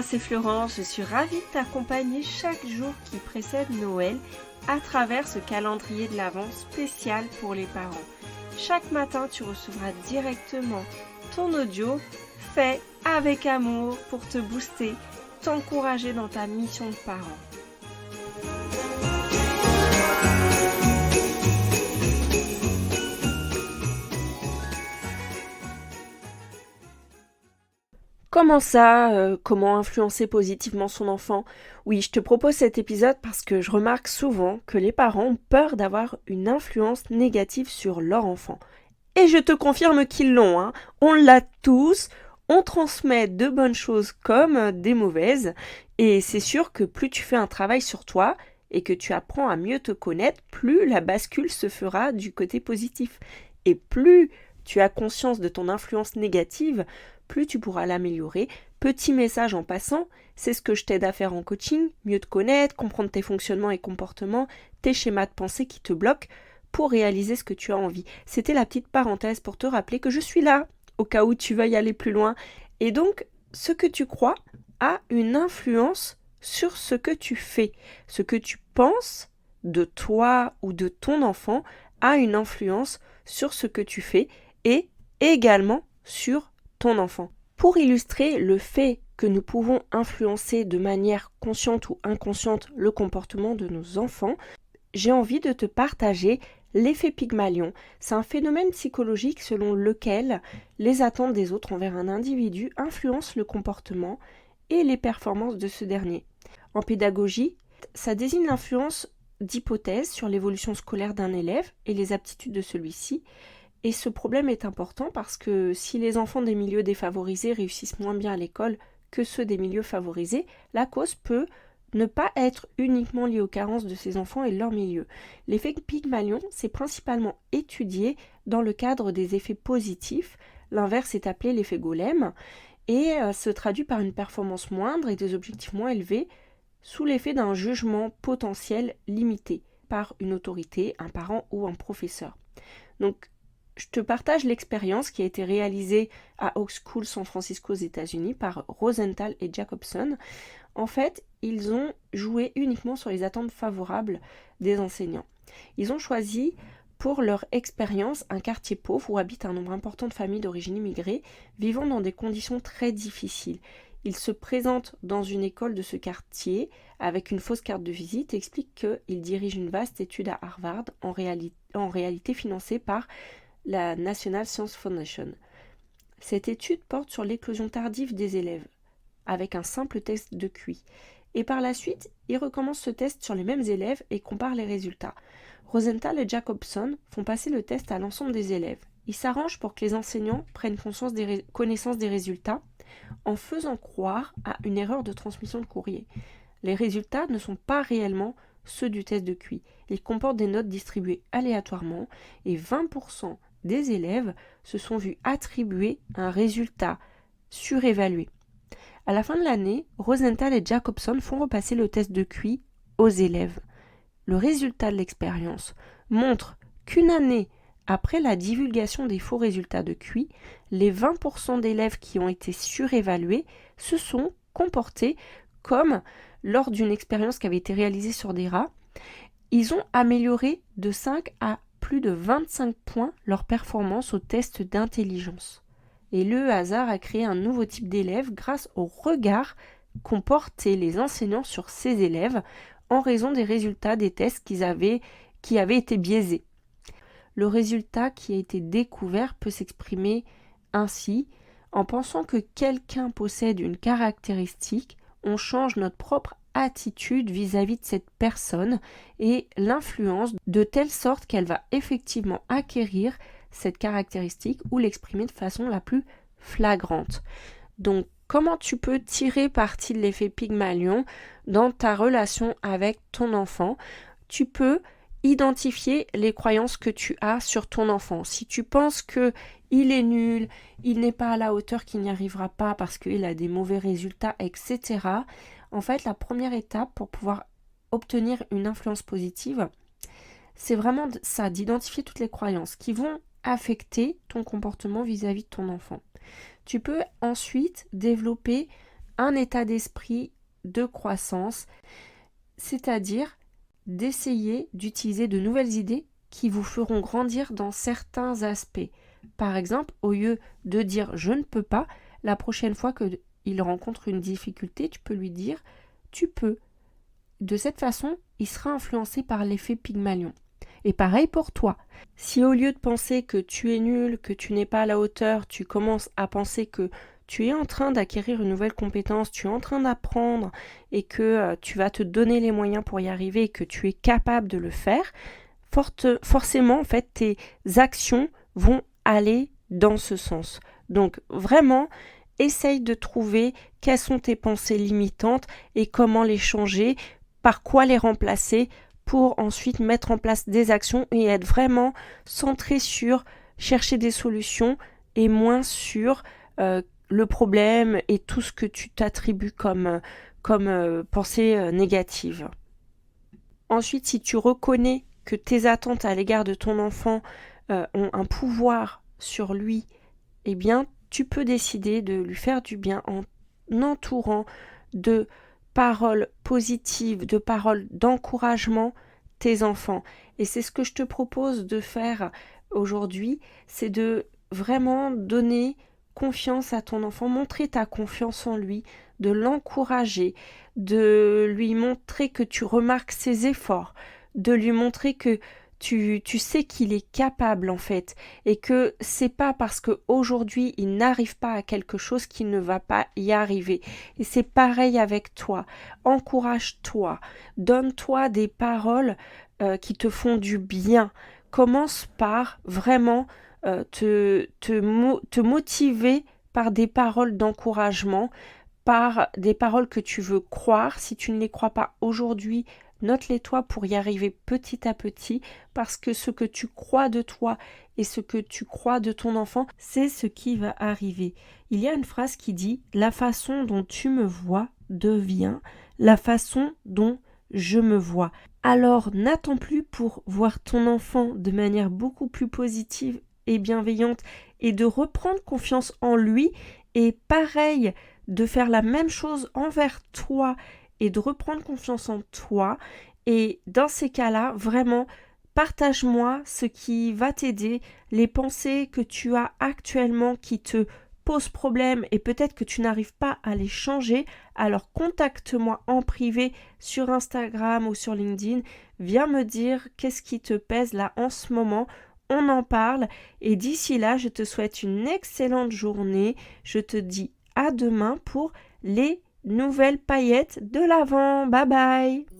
c'est Florence, je suis ravie de t'accompagner chaque jour qui précède Noël à travers ce calendrier de l'Avent spécial pour les parents. Chaque matin, tu recevras directement ton audio fait avec amour pour te booster, t'encourager dans ta mission de parent. Comment ça, comment influencer positivement son enfant? Oui, je te propose cet épisode parce que je remarque souvent que les parents ont peur d'avoir une influence négative sur leur enfant. Et je te confirme qu'ils l'ont, hein. On l'a tous, on transmet de bonnes choses comme des mauvaises. Et c'est sûr que plus tu fais un travail sur toi et que tu apprends à mieux te connaître, plus la bascule se fera du côté positif. Et plus tu as conscience de ton influence négative, plus tu pourras l'améliorer. Petit message en passant, c'est ce que je t'aide à faire en coaching, mieux te connaître, comprendre tes fonctionnements et comportements, tes schémas de pensée qui te bloquent pour réaliser ce que tu as envie. C'était la petite parenthèse pour te rappeler que je suis là, au cas où tu veuilles aller plus loin. Et donc, ce que tu crois a une influence sur ce que tu fais. Ce que tu penses de toi ou de ton enfant a une influence sur ce que tu fais et également sur ton enfant. Pour illustrer le fait que nous pouvons influencer de manière consciente ou inconsciente le comportement de nos enfants, j'ai envie de te partager l'effet Pygmalion. C'est un phénomène psychologique selon lequel les attentes des autres envers un individu influencent le comportement et les performances de ce dernier. En pédagogie, ça désigne l'influence d'hypothèses sur l'évolution scolaire d'un élève et les aptitudes de celui-ci. Et ce problème est important parce que si les enfants des milieux défavorisés réussissent moins bien à l'école que ceux des milieux favorisés, la cause peut ne pas être uniquement liée aux carences de ces enfants et leur milieu. L'effet Pygmalion, c'est principalement étudié dans le cadre des effets positifs. L'inverse est appelé l'effet golem et se traduit par une performance moindre et des objectifs moins élevés sous l'effet d'un jugement potentiel limité par une autorité, un parent ou un professeur. Donc, je te partage l'expérience qui a été réalisée à Oak School San Francisco aux États-Unis par Rosenthal et Jacobson. En fait, ils ont joué uniquement sur les attentes favorables des enseignants. Ils ont choisi pour leur expérience un quartier pauvre où habitent un nombre important de familles d'origine immigrée vivant dans des conditions très difficiles. Ils se présentent dans une école de ce quartier avec une fausse carte de visite et expliquent qu'ils dirigent une vaste étude à Harvard, en réalité financée par la National Science Foundation. Cette étude porte sur l'éclosion tardive des élèves, avec un simple test de QI. Et par la suite, ils recommencent ce test sur les mêmes élèves et comparent les résultats. Rosenthal et Jacobson font passer le test à l'ensemble des élèves. Ils s'arrangent pour que les enseignants prennent connaissance des résultats en faisant croire à une erreur de transmission de courrier. Les résultats ne sont pas réellement ceux du test de QI. Ils comportent des notes distribuées aléatoirement et 20% des élèves se sont vus attribuer un résultat surévalué. À la fin de l'année, Rosenthal et Jacobson font repasser le test de QI aux élèves. Le résultat de l'expérience montre qu'une année après la divulgation des faux résultats de QI, les 20% d'élèves qui ont été surévalués se sont comportés comme lors d'une expérience qui avait été réalisée sur des rats. Ils ont amélioré de 5 à plus de 25 points leur performance au test d'intelligence. Et le hasard a créé un nouveau type d'élèves grâce au regard qu'ont porté les enseignants sur ces élèves en raison des résultats des tests qui avaient été biaisés. Le résultat qui a été découvert peut s'exprimer ainsi: en pensant que quelqu'un possède une caractéristique, on change notre propre attitude vis-à-vis de cette personne et l'influence de telle sorte qu'elle va effectivement acquérir cette caractéristique ou l'exprimer de façon la plus flagrante. Donc, comment tu peux tirer parti de l'effet Pygmalion dans ta relation avec ton enfant? Tu peux identifier les croyances que tu as sur ton enfant. Si tu penses que il est nul, il n'est pas à la hauteur, qu'il n'y arrivera pas parce qu'il a des mauvais résultats, etc. En fait, la première étape pour pouvoir obtenir une influence positive, c'est vraiment ça, d'identifier toutes les croyances qui vont affecter ton comportement vis-à-vis de ton enfant. Tu peux ensuite développer un état d'esprit de croissance, c'est-à-dire d'essayer d'utiliser de nouvelles idées qui vous feront grandir dans certains aspects. Par exemple, au lieu de dire je ne peux pas, la prochaine fois qu'il rencontre une difficulté, tu peux lui dire tu peux. De cette façon, il sera influencé par l'effet Pygmalion. Et pareil pour toi. Si au lieu de penser que tu es nul, que tu n'es pas à la hauteur, tu commences à penser que tu es en train d'acquérir une nouvelle compétence, tu es en train d'apprendre et que tu vas te donner les moyens pour y arriver et que tu es capable de le faire, forcément, en fait, tes actions vont aller dans ce sens. Donc, vraiment, essaye de trouver quelles sont tes pensées limitantes et comment les changer, par quoi les remplacer pour ensuite mettre en place des actions et être vraiment centré sur chercher des solutions et moins sur le problème et tout ce que tu t'attribues comme pensée négative. Ensuite, si tu reconnais que tes attentes à l'égard de ton enfant ont un pouvoir sur lui, eh bien, tu peux décider de lui faire du bien en entourant de paroles positives, de paroles d'encouragement tes enfants. Et c'est ce que je te propose de faire aujourd'hui, c'est de vraiment donner confiance à ton enfant, montrer ta confiance en lui, de l'encourager, de lui montrer que tu remarques ses efforts, de lui montrer que tu sais qu'il est capable en fait et que c'est pas parce qu'aujourd'hui il n'arrive pas à quelque chose qu'il ne va pas y arriver. Et c'est pareil avec toi. Encourage-toi, donne-toi des paroles qui te font du bien. Commence par vraiment te motiver par des paroles d'encouragement, par des paroles que tu veux croire. Si tu ne les crois pas aujourd'hui, note-les toi pour y arriver petit à petit, parce que ce que tu crois de toi et ce que tu crois de ton enfant, c'est ce qui va arriver. Il y a une phrase qui dit « La façon dont tu me vois devient la façon dont je me vois ». Alors n'attends plus pour voir ton enfant de manière beaucoup plus positive et bienveillante et de reprendre confiance en lui, et pareil, de faire la même chose envers toi et de reprendre confiance en toi. Et dans ces cas-là, vraiment, partage-moi ce qui va t'aider, les pensées que tu as actuellement qui te posent problème et peut-être que tu n'arrives pas à les changer. Alors contacte-moi en privé sur Instagram ou sur LinkedIn. Viens me dire qu'est-ce qui te pèse là en ce moment. On en parle et d'ici là, je te souhaite une excellente journée. Je te dis à demain pour les nouvelles paillettes de l'Avent. Bye bye!